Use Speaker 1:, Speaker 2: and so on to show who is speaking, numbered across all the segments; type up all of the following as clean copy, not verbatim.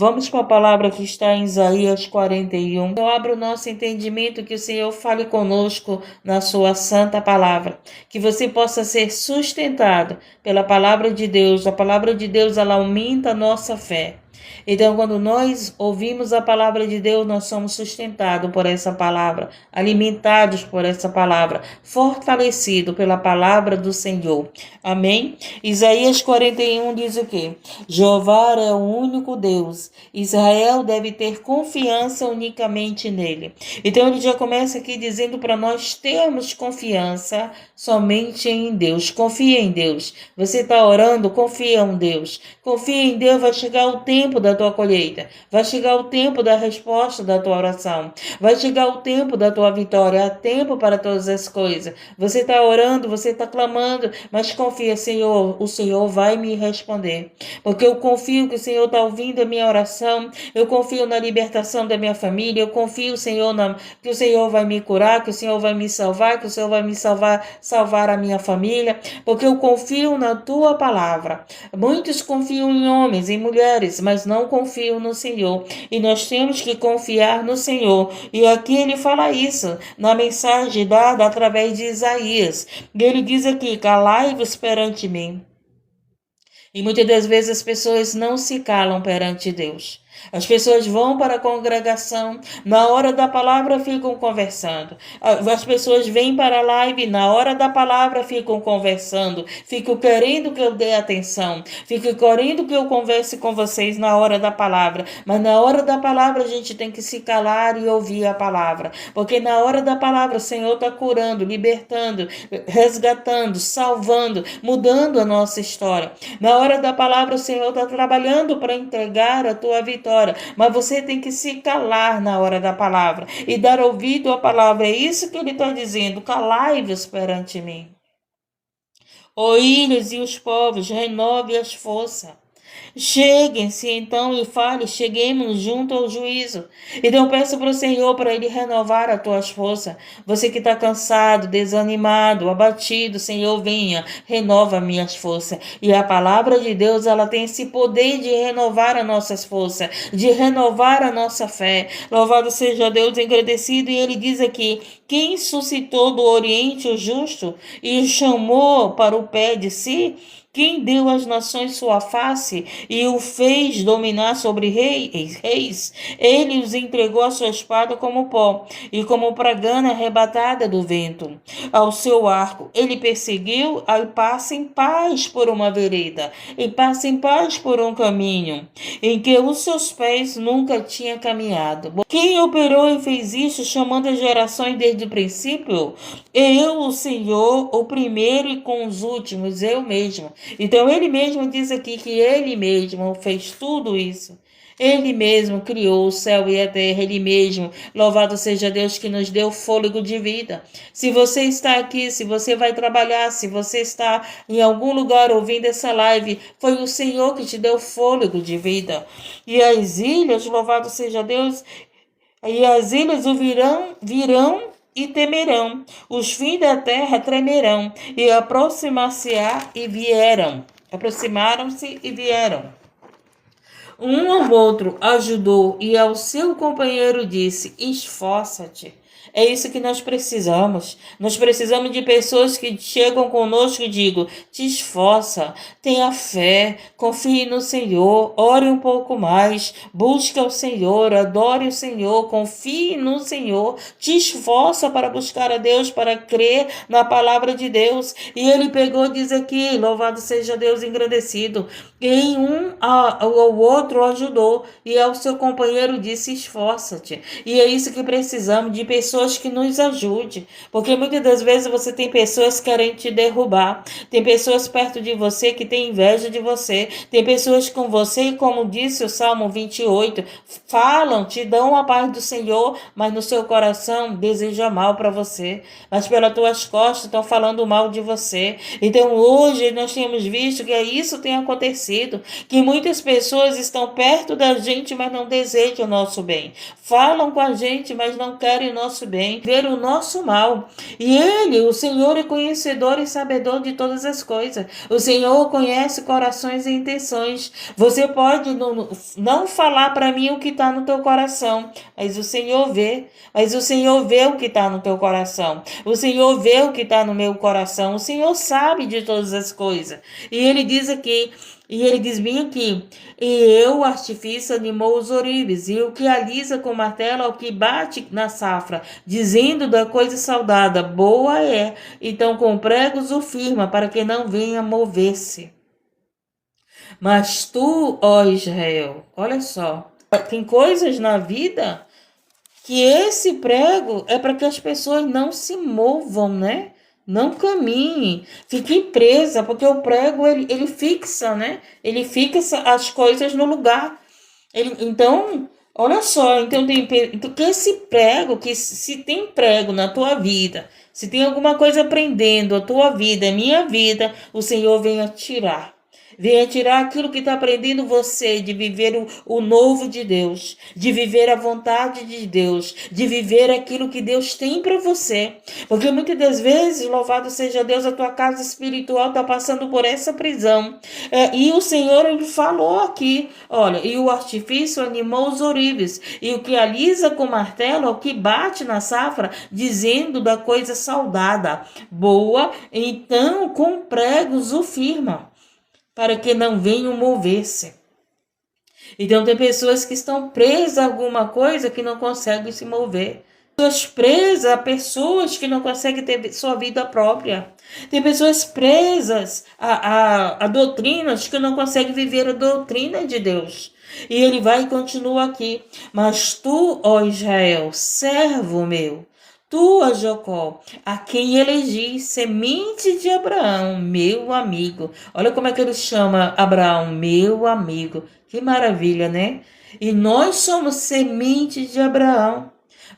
Speaker 1: Vamos para a palavra que está em Isaías 41. Eu abro o nosso entendimento, que o Senhor fale conosco na sua santa palavra. Que você possa ser sustentado pela palavra de Deus. A palavra de Deus, ela aumenta a nossa fé. Então, quando nós ouvimos a palavra de Deus, nós somos sustentados por essa palavra, alimentados por essa palavra, fortalecidos pela palavra do Senhor. Amém? Isaías 41 diz o quê? Jeová é o único Deus. Israel deve ter confiança unicamente nele. Então, ele já começa aqui dizendo para nós termos confiança somente em Deus. Confia em Deus. Você está orando? Confia em Deus. Confia em Deus, vai chegar o tempo da tua colheita. Vai chegar o tempo da resposta da tua oração. Vai chegar o tempo da tua vitória. Há tempo para todas as coisas. Você está orando, você está clamando, mas confia, Senhor, o Senhor vai me responder. Porque eu confio que o Senhor está ouvindo a minha oração. Eu confio na libertação da minha família. Eu confio, Senhor, que o Senhor vai me curar, que o Senhor vai me salvar, que o Senhor vai me salvar a minha família. Porque eu confio na tua palavra. Muitos confiam em homens, em mulheres, mas não confiam no Senhor. E nós temos que confiar no Senhor. E aqui ele fala isso na mensagem dada através de Isaías. E ele diz aqui: calai-vos perante mim. E muitas das vezes as pessoas não se calam perante Deus. As pessoas vão para a congregação, na hora da palavra ficam conversando. As pessoas vêm para a live, na hora da palavra ficam conversando. Ficam querendo que eu dê atenção. Ficam querendo que eu converse com vocês na hora da palavra. Mas na hora da palavra a gente tem que se calar e ouvir a palavra. Porque na hora da palavra o Senhor está curando, libertando, resgatando, salvando, mudando a nossa história. Na hora da palavra o Senhor está trabalhando para entregar a tua vitória. Mas você tem que se calar na hora da palavra e dar ouvido à palavra. É isso que ele está dizendo: calai-vos perante mim. Ó ilhas e os povos, renove as forças. Cheguem-se então e fale, cheguemos junto ao juízo. Então peço para o Senhor para Ele renovar as tuas forças. Você que está cansado, desanimado, abatido, Senhor, venha, renova minhas forças. E a palavra de Deus, ela tem esse poder de renovar as nossas forças, de renovar a nossa fé. Louvado seja Deus, engrandecido. E Ele diz aqui: quem suscitou do Oriente o justo e o chamou para o pé de si? Quem deu às nações sua face e o fez dominar sobre reis? Ele os entregou a sua espada como pó e como pragana arrebatada do vento. Ao seu arco ele perseguiu, e passa em paz por uma vereda, e passa em paz por um caminho em que os seus pés nunca tinham caminhado. Quem operou e fez isso, chamando as gerações desde o princípio? Eu, o Senhor, o primeiro e com os últimos, eu mesmo. Então ele mesmo diz aqui que ele mesmo fez tudo isso. Ele mesmo criou o céu e a terra, ele mesmo. Louvado seja Deus que nos deu fôlego de vida. Se você está aqui, se você vai trabalhar, se você está em algum lugar ouvindo essa live, foi o Senhor que te deu fôlego de vida. E as ilhas, louvado seja Deus, e as ilhas o virão e temerão, os fins da terra tremerão, e aproximar-se-á e vieram. Aproximaram-se e vieram. Um ao outro ajudou, e ao seu companheiro disse: esforça-te. É isso que nós precisamos. Nós precisamos de pessoas que chegam conosco e digam: te esforça, tenha fé, confie no Senhor, ore um pouco mais, busque o Senhor, adore o Senhor, confie no Senhor, te esforça para buscar a Deus, para crer na palavra de Deus. E ele pegou e diz aqui: louvado seja Deus, engrandecido. Em um ao outro ajudou, e ao seu companheiro disse: esforça-te. E é isso que precisamos, de pessoas que nos ajudem, porque muitas das vezes você tem pessoas que querem te derrubar, tem pessoas perto de você que têm inveja de você, tem pessoas com você, como disse o Salmo 28, falam, te dão a paz do Senhor, mas no seu coração deseja mal para você, mas pelas tuas costas estão falando mal de você. Então hoje nós temos visto que isso tem acontecido, que muitas pessoas estão perto da gente, mas não desejam o nosso bem, falam com a gente, mas não querem o nosso nosso bem, ver o nosso mal. E Ele, o Senhor, é conhecedor e sabedor de todas as coisas. O Senhor conhece corações e intenções. Você pode não falar para mim o que está no teu coração, mas o Senhor vê. Mas o Senhor vê o que está no teu coração. O Senhor vê o que está no meu coração. O Senhor sabe de todas as coisas. E Ele diz aqui, e ele diz bem aqui, e eu, o artifício, animou os ourives, e o que alisa com o martelo, ao que bate na safra, dizendo da coisa saudada, boa é. Então com pregos o firma, para que não venha mover-se. Mas tu, ó Israel, olha só, tem coisas na vida que esse prego é para que as pessoas não se movam, né? Não caminhem, fiquem presa, porque o prego ele fixa, né? Ele fixa as coisas no lugar. Então, olha só, então que esse prego, que se tem prego na tua vida, se tem alguma coisa prendendo a tua vida, a minha vida, o Senhor venha tirar. Venha tirar aquilo que está prendendo você de viver o novo de Deus, de viver a vontade de Deus, de viver aquilo que Deus tem para você. Porque muitas das vezes, louvado seja Deus, a tua casa espiritual está passando por essa prisão. E o Senhor, ele falou aqui, olha, e o artifício animou os ourives, e o que alisa com martelo, o que bate na safra, dizendo da coisa saudada, boa, então com pregos o firma, para que não venham mover-se. Então tem pessoas que estão presas a alguma coisa que não conseguem se mover. Pessoas presas a pessoas que não conseguem ter sua vida própria. Tem pessoas presas a doutrinas que não conseguem viver a doutrina de Deus. E ele vai e continua aqui. Mas tu, ó Israel, servo meu, tu, ó Jacó, a quem elegi, semente de Abraão, meu amigo. Olha como é que ele chama Abraão, meu amigo. Que maravilha, né? E nós somos semente de Abraão.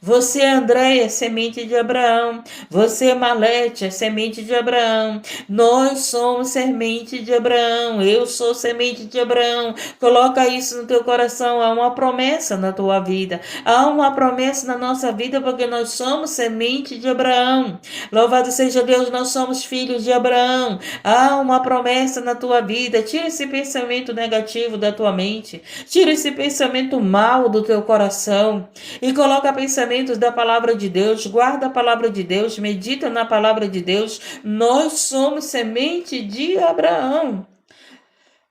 Speaker 1: Você, Andréia, é semente de Abraão. Você, Malete, é semente de Abraão. Nós somos semente de Abraão. Eu sou semente de Abraão. Coloca isso no teu coração. Há uma promessa na tua vida. Há uma promessa na nossa vida porque nós somos semente de Abraão. Louvado seja Deus, nós somos filhos de Abraão. Há uma promessa na tua vida. Tira esse pensamento negativo da tua mente. Tira esse pensamento mal do teu coração. E coloca pensamentos da palavra de Deus, guarda a palavra de Deus, medita na palavra de Deus. Nós somos semente de Abraão.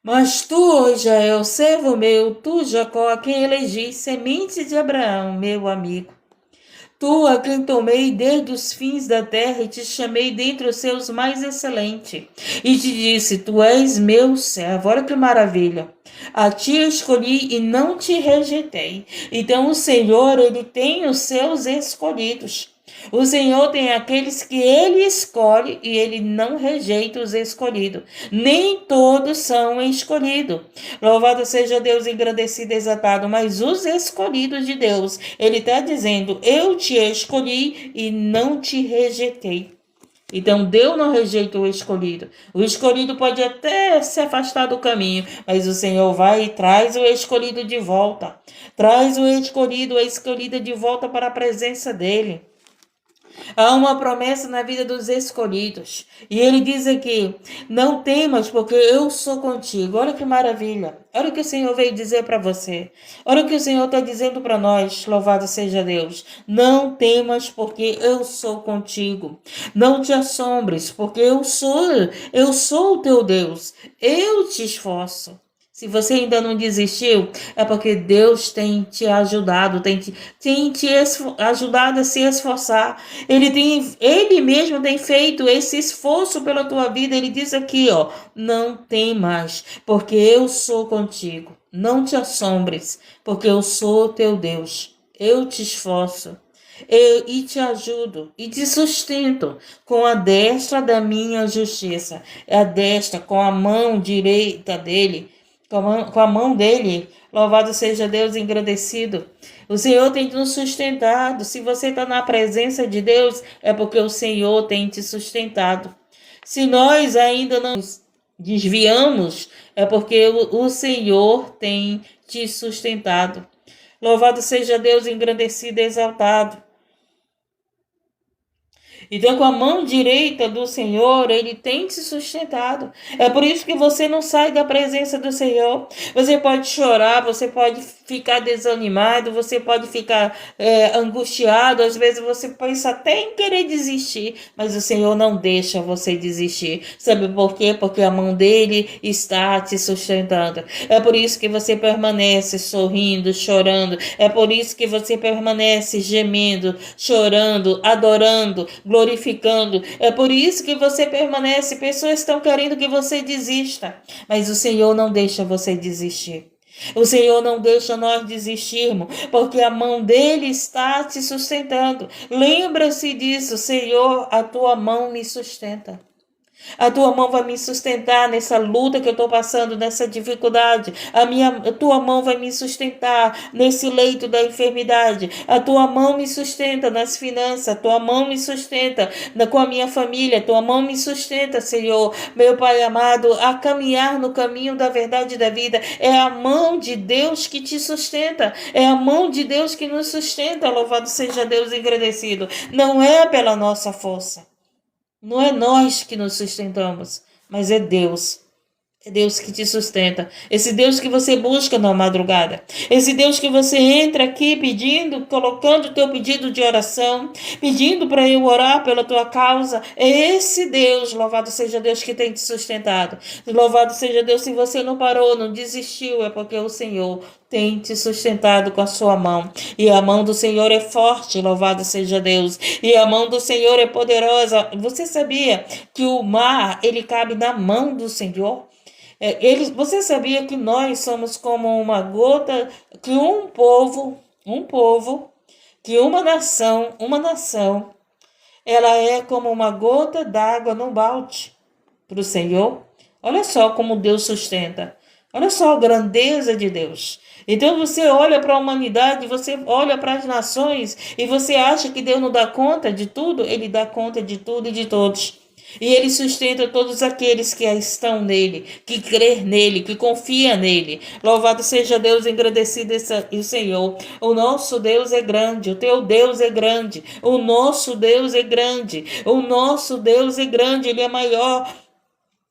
Speaker 1: Mas tu, Israel, servo meu, tu, Jacó, a quem elegi, semente de Abraão, meu amigo. Tu, a quem tomei desde os fins da terra e te chamei dentre os seus mais excelente. E te disse, tu és meu servo. Olha que maravilha. A ti escolhi e não te rejeitei. Então o Senhor, ele tem os seus escolhidos. O Senhor tem aqueles que ele escolhe e ele não rejeita os escolhidos. Nem todos são escolhidos. Louvado seja Deus, engrandecido e exaltado. Mas os escolhidos de Deus, ele está dizendo, eu te escolhi e não te rejeitei. Então Deus não rejeita o escolhido. O escolhido pode até se afastar do caminho, mas o Senhor vai e traz o escolhido de volta. Traz o escolhido, a escolhida de volta para a presença dele. Há uma promessa na vida dos escolhidos. E ele diz aqui, não temas, porque eu sou contigo. Olha que maravilha. Olha o que o Senhor veio dizer para você. Olha o que o Senhor está dizendo para nós. Louvado seja Deus. Não temas, porque eu sou contigo. Não te assombres, porque eu sou o teu Deus. Eu te esforço. Se você ainda não desistiu, é porque Deus tem te ajudado, tem te ajudado a se esforçar. Ele mesmo tem feito esse esforço pela tua vida. Ele diz aqui, ó, não temas, porque eu sou contigo. Não te assombres, porque eu sou teu Deus. Eu te esforço. E te ajudo e te sustento com a destra da minha justiça. A destra, com a mão direita dele, com a mão dele. Louvado seja Deus, engrandecido. O Senhor tem nos sustentado. Se você está na presença de Deus, é porque o Senhor tem te sustentado. Se nós ainda não nos desviamos, é porque o Senhor tem te sustentado. Louvado seja Deus, engrandecido e exaltado. Então, com a mão direita do Senhor, Ele tem te sustentado. É por isso que você não sai da presença do Senhor. Você pode chorar, você pode ficar desanimado, você pode ficar angustiado. Às vezes você pensa até em querer desistir, mas o Senhor não deixa você desistir. Sabe por quê? Porque a mão dele está te sustentando. É por isso que você permanece sorrindo, chorando. É por isso que você permanece gemendo, chorando, adorando, glorificando. É por isso que você permanece. Pessoas estão querendo que você desista, mas o Senhor não deixa você desistir. O Senhor não deixa nós desistirmos, porque a mão dele está te sustentando. Lembra-se disso, Senhor, a tua mão me sustenta. A tua mão vai me sustentar nessa luta que eu estou passando, nessa dificuldade. A tua mão vai me sustentar nesse leito da enfermidade. A tua mão me sustenta nas finanças. A tua mão me sustenta com a minha família. A tua mão me sustenta, Senhor, meu Pai amado, a caminhar no caminho da verdade e da vida. É a mão de Deus que te sustenta. É a mão de Deus que nos sustenta. Louvado seja Deus engrandecido. Não é pela nossa força. Não é nós que nos sustentamos, mas é Deus. É Deus que te sustenta. Esse Deus que você busca na madrugada. Esse Deus que você entra aqui pedindo, colocando o teu pedido de oração, pedindo para eu orar pela tua causa. É esse Deus, louvado seja Deus, que tem te sustentado. Louvado seja Deus, se você não parou, não desistiu, é porque o Senhor tem te sustentado com a sua mão. E a mão do Senhor é forte, louvado seja Deus. E a mão do Senhor é poderosa. Você sabia que o mar, ele cabe na mão do Senhor? Você sabia que nós somos como uma gota, que um povo, que uma nação, ela é como uma gota d'água no balde para o Senhor? Olha só como Deus sustenta. Olha só a grandeza de Deus. Então você olha para a humanidade, você olha para as nações e você acha que Deus não dá conta de tudo? Ele dá conta de tudo e de todos. E ele sustenta todos aqueles que estão nele, que crê nele, que confia nele. Louvado seja Deus, engrandecido o Senhor. O nosso Deus é grande, o teu Deus é grande. O nosso Deus é grande, o nosso Deus é grande, ele é maior.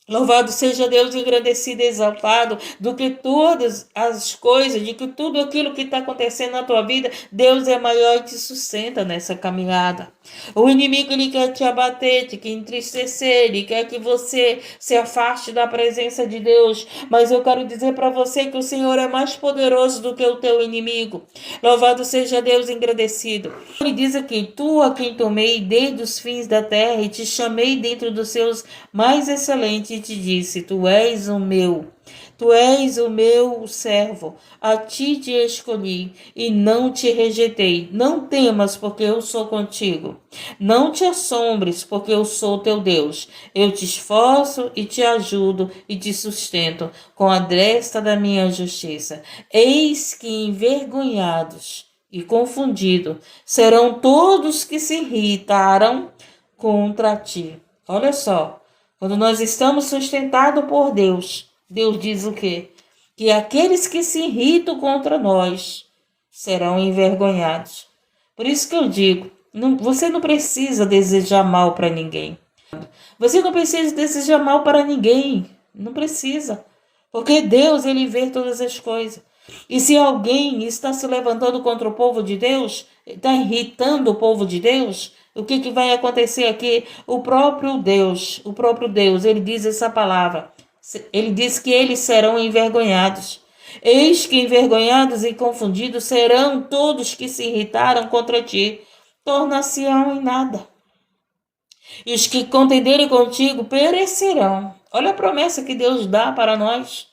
Speaker 1: Louvado seja Deus, engrandecido e exaltado, do que todas as coisas, de que tudo aquilo que está acontecendo na tua vida, Deus é maior e te sustenta nessa caminhada. O inimigo, ele quer te abater, te quer entristecer, ele quer que você se afaste da presença de Deus, mas eu quero dizer para você que o Senhor é mais poderoso do que o teu inimigo. Louvado seja Deus, engrandecido. Ele diz aqui, tu a quem tomei desde os fins da terra e te chamei dentro dos seus mais excelentes, te disse, tu és o meu servo, a ti te escolhi e não te rejeitei. Não temas, porque eu sou contigo. Não te assombres, porque eu sou teu Deus. Eu te esforço e te ajudo e te sustento com a destra da minha justiça. Eis que envergonhados e confundidos serão todos que se irritaram contra ti. Olha só. Quando nós estamos sustentados por Deus, Deus diz o quê? Que aqueles que se irritam contra nós serão envergonhados. Por isso que eu digo, você não precisa desejar mal para ninguém. Você não precisa desejar mal para ninguém. Não precisa. Porque Deus, ele vê todas as coisas. E se alguém está se levantando contra o povo de Deus, está irritando o povo de Deus, o que vai acontecer aqui? O próprio Deus, ele diz essa palavra. Ele diz que eles serão envergonhados. Eis que envergonhados e confundidos serão todos que se irritaram contra ti. Tornar-se-ão em nada. E os que contenderem contigo perecerão. Olha a promessa que Deus dá para nós.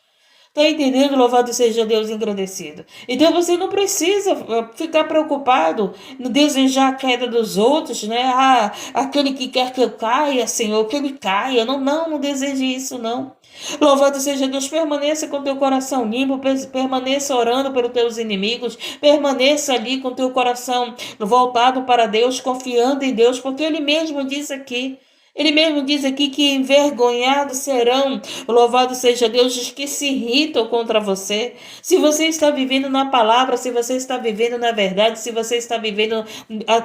Speaker 1: Está entendendo? Louvado seja Deus, engrandecido. Então você não precisa ficar preocupado no desejar a queda dos outros, né? Ah, aquele que quer que eu caia, Senhor, que ele caia. Não deseje isso, não. Louvado seja Deus, permaneça com teu coração limpo, permaneça orando pelos teus inimigos, permaneça ali com teu coração voltado para Deus, confiando em Deus, porque Ele mesmo diz aqui, Ele mesmo diz aqui que envergonhados serão, louvado seja Deus, os que se irritam contra você. Se você está vivendo na palavra, se você está vivendo na verdade, se você está vivendo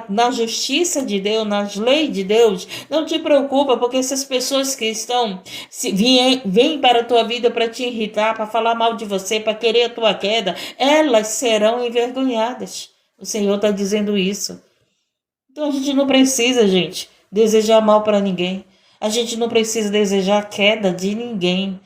Speaker 1: na justiça de Deus, nas leis de Deus, não te preocupa, porque essas pessoas que estão, vêm para a tua vida para te irritar, para falar mal de você, para querer a tua queda, elas serão envergonhadas. O Senhor está dizendo isso. Então a gente não precisa, gente, desejar mal para ninguém. A gente não precisa desejar a queda de ninguém.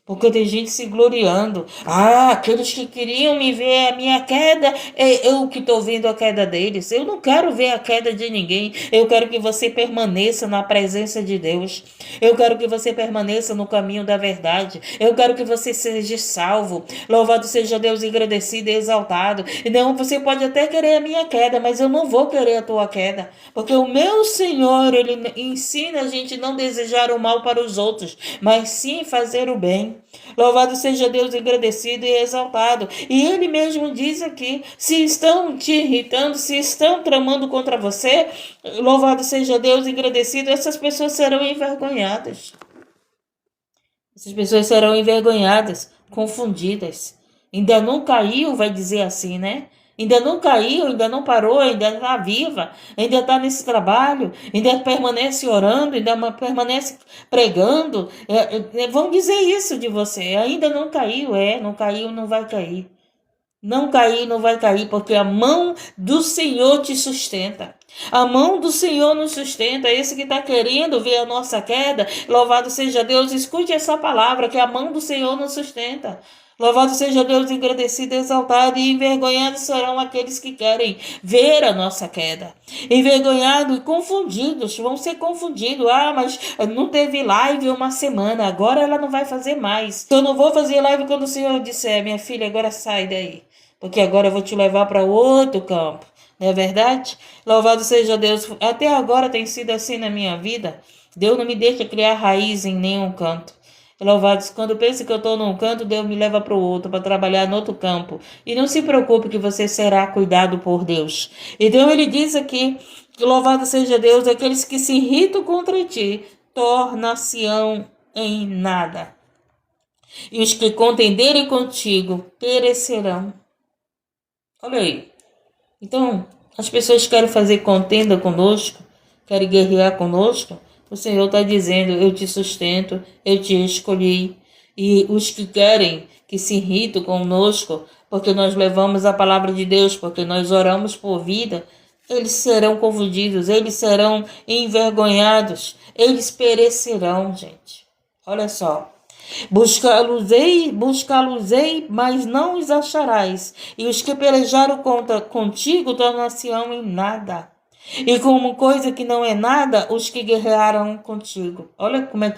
Speaker 1: Porque tem gente se gloriando. Ah, aqueles que queriam me ver a minha queda, é eu que estou vendo a queda deles. Eu não quero ver a queda de ninguém. Eu quero que você permaneça na presença de Deus. Eu quero que você permaneça no caminho da verdade. Eu quero que você seja salvo. Louvado seja Deus, agradecido e exaltado. E não, você pode até querer a minha queda, mas eu não vou querer a tua queda. Porque o meu Senhor, Ele ensina a gente não desejar o mal para os outros, mas sim fazer o bem. Louvado seja Deus, agradecido e exaltado. E Ele mesmo diz aqui, se estão te irritando, se estão tramando contra você, louvado seja Deus, agradecido, essas pessoas serão envergonhadas. Essas pessoas serão envergonhadas, confundidas. Ainda não caiu, vai dizer assim, né? Ainda não caiu, ainda não parou, ainda está viva, ainda está nesse trabalho, ainda permanece orando, ainda permanece pregando. Vão dizer isso de você. Ainda não caiu, não caiu, não vai cair. Não cair, não vai cair, porque a mão do Senhor te sustenta. A mão do Senhor nos sustenta. Esse que está querendo ver a nossa queda, louvado seja Deus, escute essa palavra, que a mão do Senhor nos sustenta. Louvado seja Deus, agradecido, exaltado, e envergonhados serão aqueles que querem ver a nossa queda. Envergonhados e confundidos, vão ser confundidos. Ah, mas não teve live uma semana, agora ela não vai fazer mais. Eu não vou fazer live quando o Senhor disser, minha filha, agora sai daí, porque agora eu vou te levar para outro campo. Não é verdade? Louvado seja Deus. Até agora tem sido assim na minha vida. Deus não me deixa criar raiz em nenhum canto. Louvados, quando pensa que eu estou num canto, Deus me leva para o outro, para trabalhar no outro campo. E não se preocupe que você será cuidado por Deus. Então ele diz aqui, louvado seja Deus, aqueles que se irritam contra ti, tornar-se-ão em nada. E os que contenderem contigo, perecerão. Olha aí. Então, as pessoas querem fazer contenda conosco, querem guerrear conosco. O Senhor está dizendo, eu te sustento, eu te escolhi. E os que querem, que se irritam conosco, porque nós levamos a palavra de Deus, porque nós oramos por vida, eles serão confundidos, eles serão envergonhados, eles perecerão, gente. Olha só. Buscá-los-ei, mas não os acharás. E os que pelejaram contigo tornar-se-ão em nada. E como coisa que não é nada, os que guerrearam contigo. Olha como é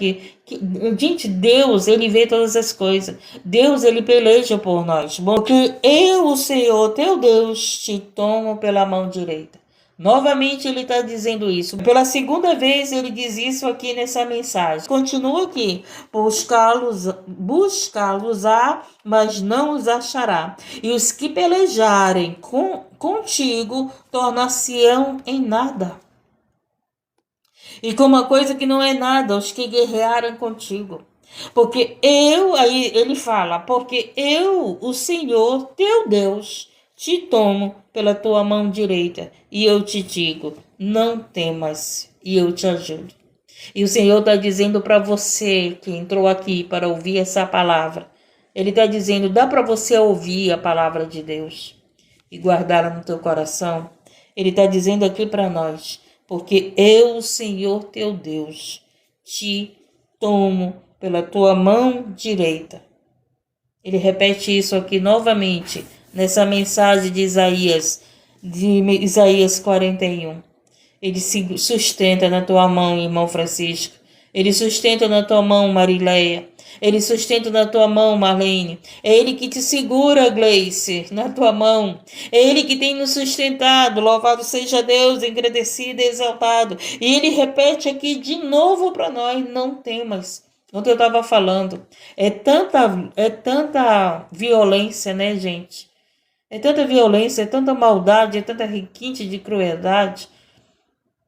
Speaker 1: gente, Deus, Ele vê todas as coisas. Deus, Ele peleja por nós. Porque eu, o Senhor, teu Deus, te tomo pela mão direita. Novamente ele está dizendo isso. Pela segunda vez ele diz isso aqui nessa mensagem. Continua aqui. Buscá-los-á, mas não os achará. E os que pelejarem contigo tornar-se-ão em nada. E como uma coisa que não é nada, os que guerrearam contigo. Porque aí ele fala, porque eu, o Senhor, teu Deus, te tomo pela tua mão direita e eu te digo, não temas, e eu te ajudo. E o Senhor está dizendo para você que entrou aqui para ouvir essa palavra, Ele está dizendo, dá para você ouvir a palavra de Deus e guardá-la no teu coração. Ele está dizendo aqui para nós, porque eu, o Senhor teu Deus, te tomo pela tua mão direita. Ele repete isso aqui novamente, nessa mensagem de Isaías 41. Ele se sustenta na tua mão, irmão Francisco. Ele sustenta na tua mão, Marileia. Ele sustenta na tua mão, Marlene. É Ele que te segura, Gleice, na tua mão. É Ele que tem nos sustentado. Louvado seja Deus, agradecido e exaltado. E Ele repete aqui de novo para nós, não temas. Ontem eu estava falando, é tanta violência, né, gente? É tanta violência, é tanta maldade, é tanta requinte de crueldade,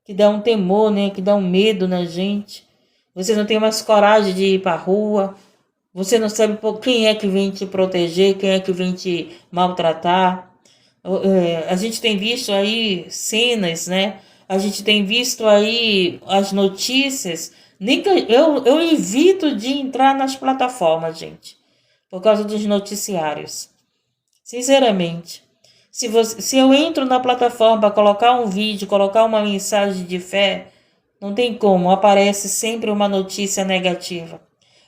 Speaker 1: que dá um temor, né? Que dá um medo na gente. Você não tem mais coragem de ir para a rua. Você não sabe quem é que vem te proteger, quem é que vem te maltratar. A gente tem visto aí cenas, né? A gente tem visto aí as notícias. Nem que eu evito de entrar nas plataformas, gente, por causa dos noticiários. Sinceramente, se eu entro na plataforma para colocar um vídeo, colocar uma mensagem de fé, não tem como, aparece sempre uma notícia negativa.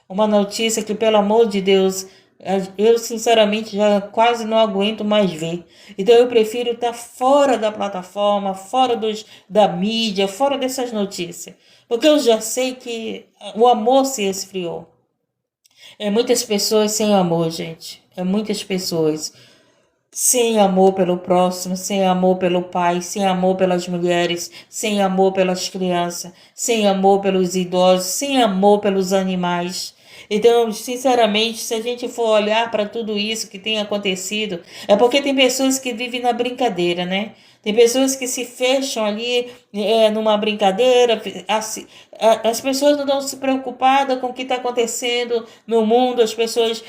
Speaker 1: Uma notícia que, pelo amor de Deus, eu sinceramente já quase não aguento mais ver. Então eu prefiro estar fora da plataforma, fora da mídia, fora dessas notícias. Porque eu já sei que o amor se esfriou. É muitas pessoas sem amor, gente. É muitas pessoas sem amor pelo próximo, sem amor pelo pai, sem amor pelas mulheres, sem amor pelas crianças, sem amor pelos idosos, sem amor pelos animais. Então, sinceramente, se a gente for olhar para tudo isso que tem acontecido, é porque tem pessoas que vivem na brincadeira, né? Tem pessoas que se fecham ali numa brincadeira. As pessoas não estão se preocupadas com o que está acontecendo no mundo. As pessoas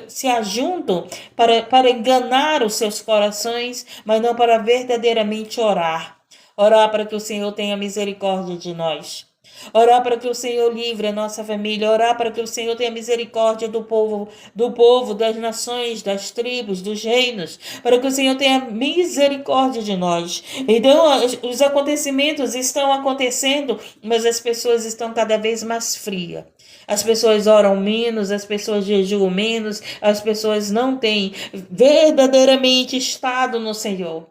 Speaker 1: se ajuntam para enganar os seus corações, mas não para verdadeiramente orar. Orar para que o Senhor tenha misericórdia de nós. Orar para que o Senhor livre a nossa família, orar para que o Senhor tenha misericórdia do povo, das nações, das tribos, dos reinos, para que o Senhor tenha misericórdia de nós. Então, os acontecimentos estão acontecendo, mas as pessoas estão cada vez mais frias. As pessoas oram menos, as pessoas jejuam menos, as pessoas não têm verdadeiramente estado no Senhor.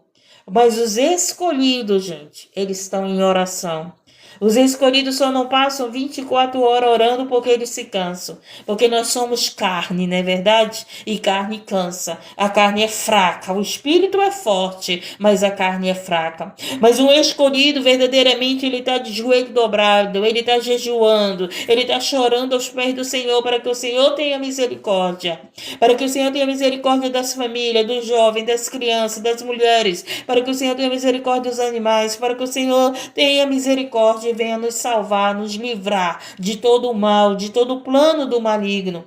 Speaker 1: Mas os escolhidos, gente, eles estão em oração. Os escolhidos só não passam 24 horas orando porque eles se cansam. Porque nós somos carne, não é verdade? E carne cansa. A carne é fraca. O espírito é forte, mas a carne é fraca. Mas um escolhido, verdadeiramente, ele está de joelho dobrado, ele está jejuando, ele está chorando aos pés do Senhor para que o Senhor tenha misericórdia. Para que o Senhor tenha misericórdia das famílias, dos jovens, das crianças, das mulheres. Para que o Senhor tenha misericórdia dos animais. Para que o Senhor tenha misericórdia e venha nos salvar, nos livrar de todo o mal, de todo o plano do maligno.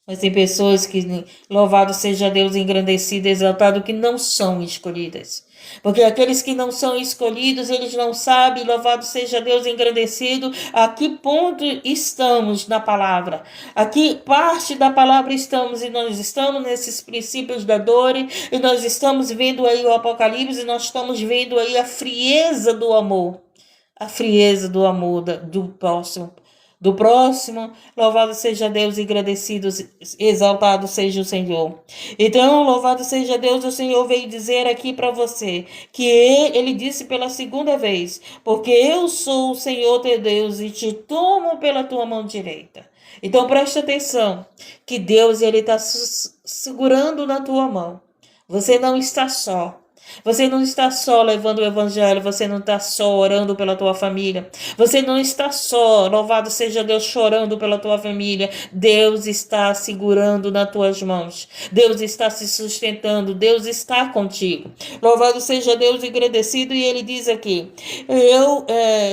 Speaker 1: Mas tem pessoas que, louvado seja Deus, engrandecido, exaltado, que não são escolhidas. Porque aqueles que não são escolhidos, eles não sabem, louvado seja Deus, engrandecido, a que ponto estamos na palavra. A que parte da palavra estamos, e nós estamos nesses princípios da dor, e nós estamos vendo aí o Apocalipse, e nós estamos vendo aí a frieza do amor. A frieza do amor do próximo. Do próximo, louvado seja Deus, agradecido, exaltado seja o Senhor. Então, louvado seja Deus, o Senhor veio dizer aqui para você que ele disse pela segunda vez: porque eu sou o Senhor teu Deus e te tomo pela tua mão direita. Então, preste atenção que Deus ele está segurando na tua mão. Você não está só. Você não está só levando o evangelho, você não está só orando pela tua família, você não está só, louvado seja Deus, chorando pela tua família. Deus está segurando nas tuas mãos, Deus está se sustentando, Deus está contigo. Louvado seja Deus, agradecido. E ele diz aqui: eu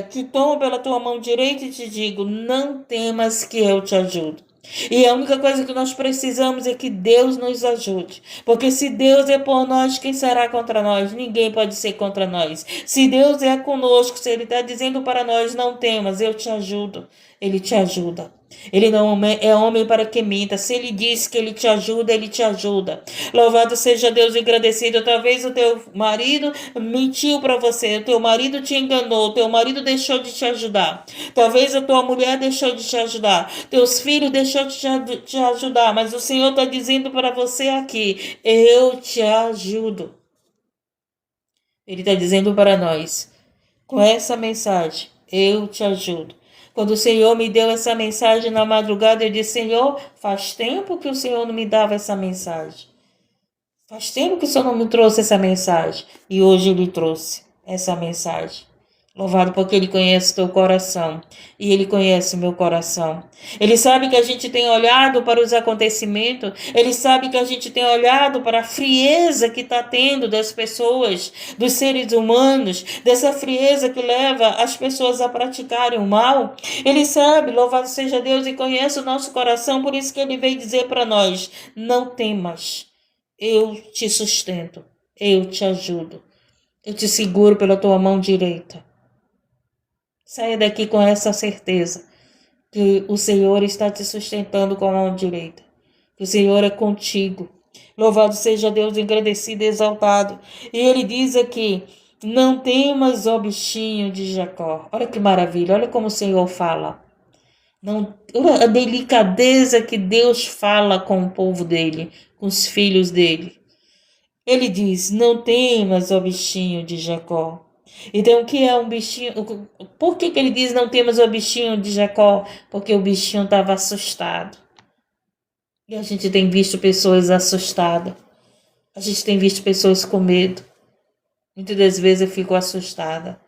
Speaker 1: te tomo pela tua mão direita e te digo, não temas que eu te ajudo. E a única coisa que nós precisamos é que Deus nos ajude. Porque se Deus é por nós, quem será contra nós? Ninguém pode ser contra nós. Se Deus é conosco, se Ele está dizendo para nós, não temas, eu te ajudo. Ele te ajuda. Ele não é homem para que minta. Se ele diz que ele te ajuda, ele te ajuda. Louvado seja Deus e agradecido. Talvez o teu marido mentiu para você, o teu marido te enganou, o teu marido deixou de te ajudar. Talvez a tua mulher deixou de te ajudar, teus filhos deixou de te ajudar, mas o Senhor está dizendo para você aqui: eu te ajudo. Ele está dizendo para nós, com essa mensagem: eu te ajudo. Quando o Senhor me deu essa mensagem na madrugada, eu disse: Senhor, faz tempo que o Senhor não me dava essa mensagem. Faz tempo que o Senhor não me trouxe essa mensagem. E hoje Ele trouxe essa mensagem. Louvado porque Ele conhece teu coração e Ele conhece o meu coração. Ele sabe que a gente tem olhado para os acontecimentos, Ele sabe que a gente tem olhado para a frieza que está tendo das pessoas, dos seres humanos, dessa frieza que leva as pessoas a praticarem o mal. Ele sabe, louvado seja Deus, e conhece o nosso coração, por isso que Ele veio dizer para nós: não temas, eu te sustento, eu te ajudo, eu te seguro pela tua mão direita. Saia daqui com essa certeza que o Senhor está te sustentando com a mão direita, que o Senhor é contigo. Louvado seja Deus, engrandecido e exaltado. E Ele diz aqui: não temas, ó bichinho de Jacó. Olha que maravilha, olha como o Senhor fala. Não, olha a delicadeza que Deus fala com o povo dele, com os filhos dele. Ele diz: não temas, ó bichinho de Jacó. Então, o que é um bichinho? Por que ele diz não temas o bichinho de Jacó? Porque o bichinho estava assustado. E a gente tem visto pessoas assustadas. A gente tem visto pessoas com medo. Muitas das vezes eu fico assustada.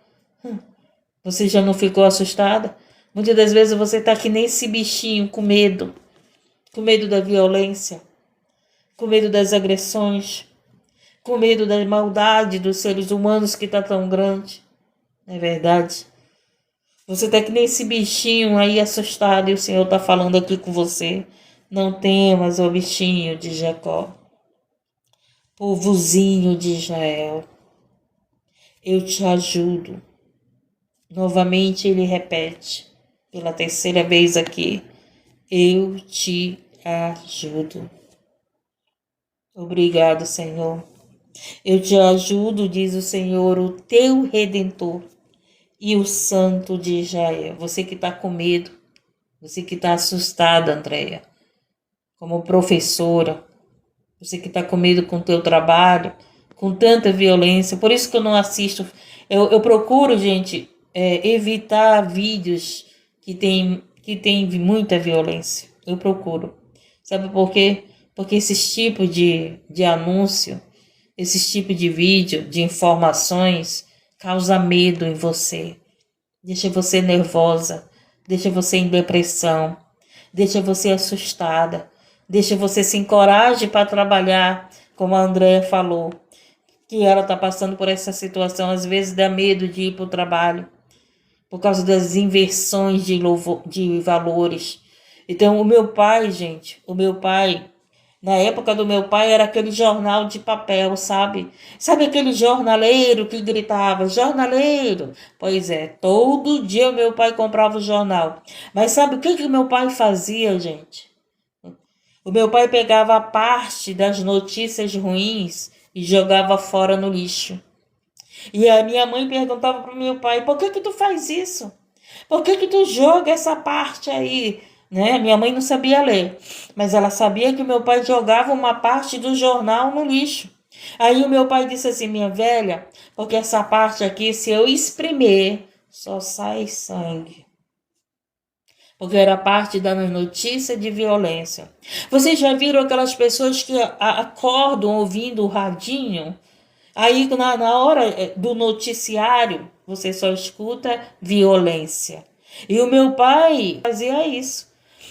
Speaker 1: Você já não ficou assustada? Muitas das vezes você está que nem esse bichinho com medo. Com medo da violência. Com medo das agressões. Com medo da maldade dos seres humanos que está tão grande. Não é verdade? Você está que nem esse bichinho aí assustado e o Senhor está falando aqui com você. Não temas, ó bichinho de Jacó, povozinho de Israel. Eu te ajudo. Novamente ele repete, pela terceira vez aqui. Eu te ajudo. Obrigado, Senhor. Eu te ajudo, diz o Senhor, o teu Redentor e o Santo de Israel. Você que está com medo, você que está assustada, Andréia, como professora, você que está com medo com o teu trabalho, com tanta violência. Por isso que eu não assisto, eu procuro, gente, evitar vídeos que tem muita violência. Eu procuro. Sabe por quê? Porque esses tipos de anúncio, esses tipos de vídeo, de informações, causa medo em você. Deixa você nervosa, deixa você em depressão, deixa você assustada, deixa você sem coragem para trabalhar, como a Andréia falou, que ela está passando por essa situação, às vezes dá medo de ir para o trabalho, por causa das inversões de valores. Então, o meu pai, gente, na época do meu pai era aquele jornal de papel, sabe? Sabe aquele jornaleiro que gritava, jornaleiro? Pois é, todo dia o meu pai comprava o jornal. Mas sabe o que o meu pai fazia, gente? O meu pai pegava a parte das notícias ruins e jogava fora no lixo. E a minha mãe perguntava para o meu pai, por que tu faz isso? Por que tu joga essa parte aí? Né? Minha mãe não sabia ler, mas ela sabia que o meu pai jogava uma parte do jornal no lixo. Aí o meu pai disse assim, minha velha, porque essa parte aqui, se eu espremer, só sai sangue. Porque era parte da notícia de violência. Vocês já viram aquelas pessoas que acordam ouvindo o radinho? Aí na hora do noticiário, você só escuta violência. E o meu pai fazia isso.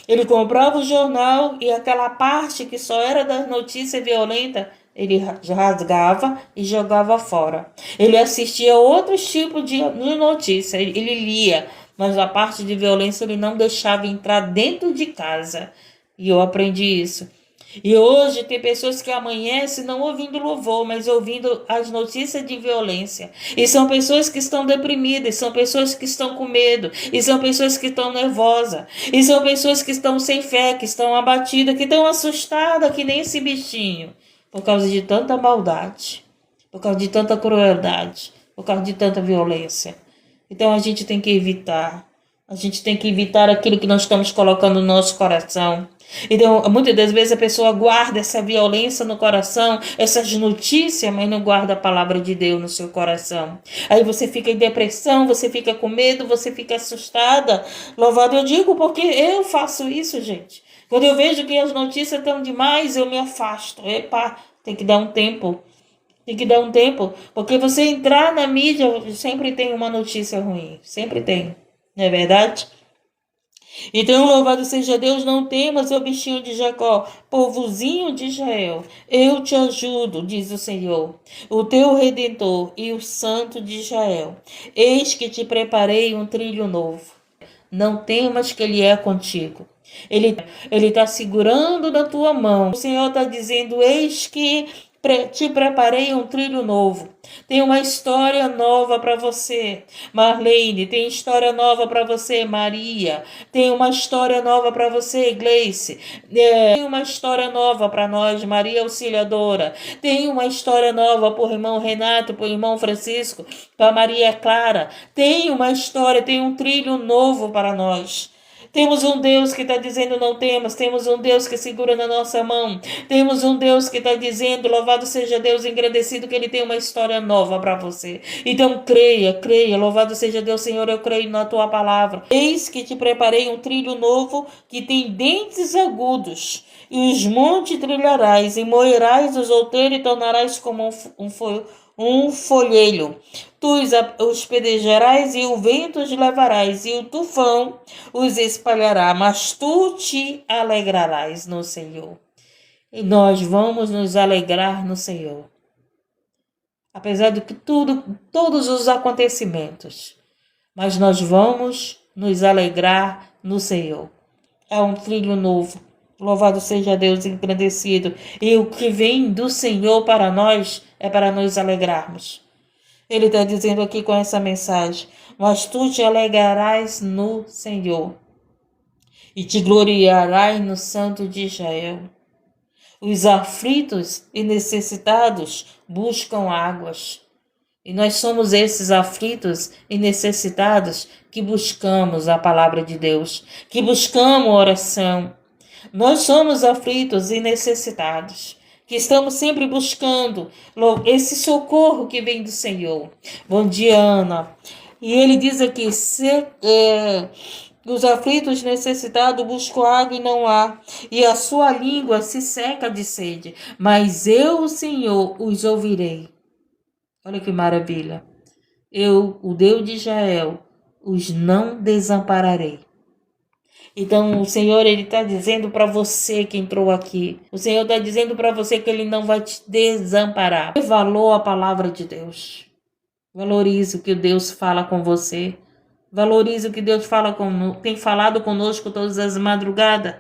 Speaker 1: Ele comprava o jornal e aquela parte que só era das notícias violentas, ele rasgava e jogava fora. Ele assistia outros tipos de notícias, ele lia, mas a parte de violência ele não deixava entrar dentro de casa. E eu aprendi isso. E hoje tem pessoas que amanhecem não ouvindo louvor, mas ouvindo as notícias de violência. E são pessoas que estão deprimidas, são pessoas que estão com medo, e são pessoas que estão nervosas, e são pessoas que estão sem fé, que estão abatidas, que estão assustadas, que nem esse bichinho, por causa de tanta maldade, por causa de tanta crueldade, por causa de tanta violência. Então a gente tem que evitar. A gente tem que evitar aquilo que nós estamos colocando no nosso coração. Então, muitas das vezes a pessoa guarda essa violência no coração, essas notícias, mas não guarda a palavra de Deus no seu coração. Aí você fica em depressão, você fica com medo, você fica assustada. Louvado eu digo porque eu faço isso, gente. Quando eu vejo que as notícias estão demais, eu me afasto. Epa, tem que dar um tempo. Tem que dar um tempo, porque você entrar na mídia sempre tem uma notícia ruim, sempre tem, não é verdade? Então, louvado seja Deus, não temas, ó bichinho de Jacó, povozinho de Israel. Eu te ajudo, diz o Senhor, o teu Redentor e o Santo de Israel. Eis que te preparei um trilho novo. Não temas que ele é contigo. Ele está segurando na tua mão. O Senhor está dizendo, eis que te preparei um trilho novo. Tem uma história nova para você, Marlene. Tem história nova para você, Maria. Tem uma história nova para você, Gleice. Tem uma história nova para nós, Maria Auxiliadora. Tem uma história nova para o irmão Renato, para o irmão Francisco, para Maria Clara. Tem uma história, tem um trilho novo para nós. Temos um Deus que está dizendo não temas, temos um Deus que segura na nossa mão, temos um Deus que está dizendo, louvado seja Deus, engrandecido, que Ele tem uma história nova para você. Então creia, louvado seja Deus, Senhor, eu creio na Tua palavra. Eis que te preparei um trilho novo que tem dentes agudos, e os montes trilharás, e moerás os outeiros e tornarás como um folhelho. Tu os pedejarás e o vento os levarás, e o tufão os espalhará, mas tu te alegrarás no Senhor. E nós vamos nos alegrar no Senhor. Apesar de todos os acontecimentos, mas nós vamos nos alegrar no Senhor. É um trilho novo. Louvado seja Deus, engrandecido. E o que vem do Senhor para nós é para nos alegrarmos. Ele está dizendo aqui com essa mensagem, mas tu te alegrarás no Senhor e te gloriarás no Santo de Israel. Os aflitos e necessitados buscam águas. E nós somos esses aflitos e necessitados que buscamos a palavra de Deus, que buscamos oração. Nós somos aflitos e necessitados, que estamos sempre buscando esse socorro que vem do Senhor. Bom dia, Ana. E ele diz aqui, os aflitos necessitados buscam água e não há, e a sua língua se seca de sede, mas eu, o Senhor, os ouvirei. Olha que maravilha. Eu, o Deus de Israel, os não desampararei. Então, o Senhor, Ele está dizendo para você que entrou aqui. O Senhor está dizendo para você que Ele não vai te desamparar. Dê valor à palavra de Deus. Valorize o que Deus fala com você. Valorize o que Deus tem falado conosco todas as madrugadas.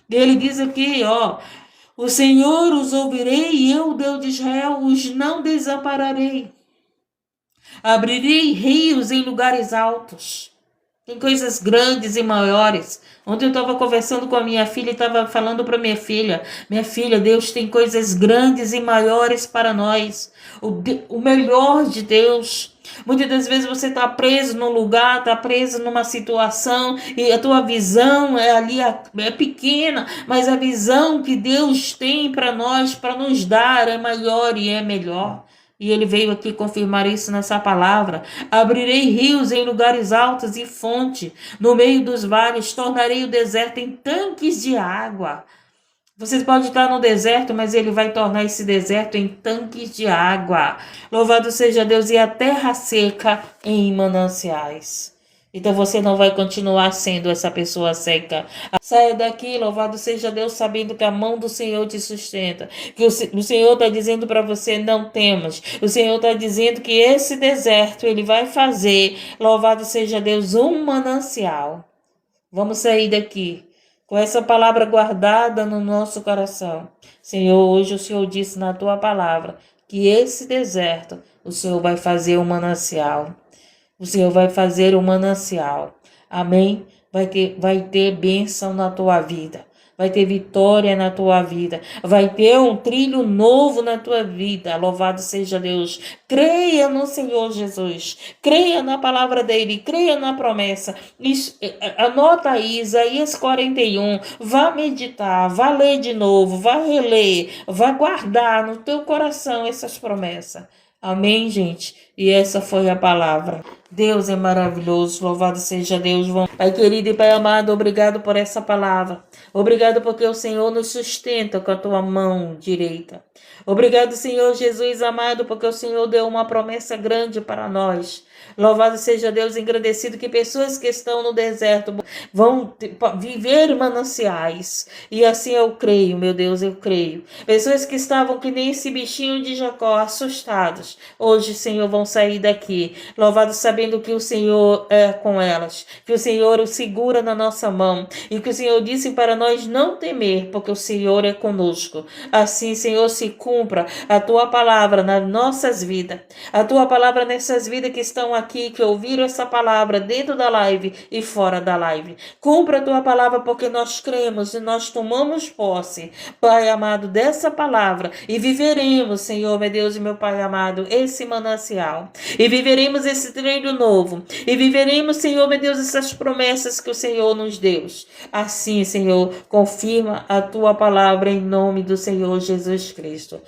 Speaker 1: E Ele diz aqui, o Senhor os ouvirei e eu, Deus de Israel, os não desampararei. Abrirei rios em lugares altos. Tem coisas grandes e maiores. Ontem eu estava conversando com a minha filha e estava falando para minha filha, Deus tem coisas grandes e maiores para nós. O melhor de Deus. Muitas das vezes você está preso num lugar, está preso numa situação e a tua visão é pequena, mas a visão que Deus tem para nós, para nos dar, é maior e é melhor. E ele veio aqui confirmar isso nessa palavra. Abrirei rios em lugares altos e fonte no meio dos vales. Tornarei o deserto em tanques de água. Você pode estar no deserto, mas ele vai tornar esse deserto em tanques de água. Louvado seja Deus, e a terra seca em mananciais. Então você não vai continuar sendo essa pessoa seca. Saia daqui, louvado seja Deus, sabendo que a mão do Senhor te sustenta. Que o Senhor está dizendo para você, não temas. O Senhor está dizendo que esse deserto Ele vai fazer, louvado seja Deus, um manancial. Vamos sair daqui com essa palavra guardada no nosso coração. Senhor, hoje o Senhor disse na Tua palavra que esse deserto o Senhor vai fazer um manancial. O Senhor vai fazer um manancial. Amém? Vai ter bênção na tua vida. Vai ter vitória na tua vida. Vai ter um trilho novo na tua vida. Louvado seja Deus. Creia no Senhor Jesus. Creia na palavra dele. Creia na promessa. Anota aí, Isaías 41. Vá meditar. Vá ler de novo. Vá reler. Vá guardar no teu coração essas promessas. Amém, gente? E essa foi a palavra. Deus é maravilhoso, louvado seja Deus. Pai querido e Pai amado, obrigado por essa palavra. Obrigado porque o Senhor nos sustenta com a tua mão direita. Obrigado, Senhor Jesus amado, porque o Senhor deu uma promessa grande para nós. Louvado seja Deus, engrandecido, que pessoas que estão no deserto vão viver mananciais. E assim eu creio, meu Deus, eu creio. Pessoas que estavam que nem esse bichinho de Jacó, assustados. Hoje, Senhor, vão sair daqui. Louvado sabendo que o Senhor é com elas. Que o Senhor o segura na nossa mão. E que o Senhor disse para nós não temer, porque o Senhor é conosco. Assim, Senhor, se cumpra a tua palavra nas nossas vidas. A tua palavra nessas vidas que estão aqui, que ouviram essa palavra dentro da live e fora da live. Cumpra a tua palavra, porque nós cremos e nós tomamos posse, Pai amado, dessa palavra e viveremos, Senhor, meu Deus e meu Pai amado, esse manancial. E viveremos esse treino novo. E viveremos, Senhor, meu Deus, essas promessas que o Senhor nos deu. Assim, Senhor, confirma a tua palavra em nome do Senhor Jesus Cristo.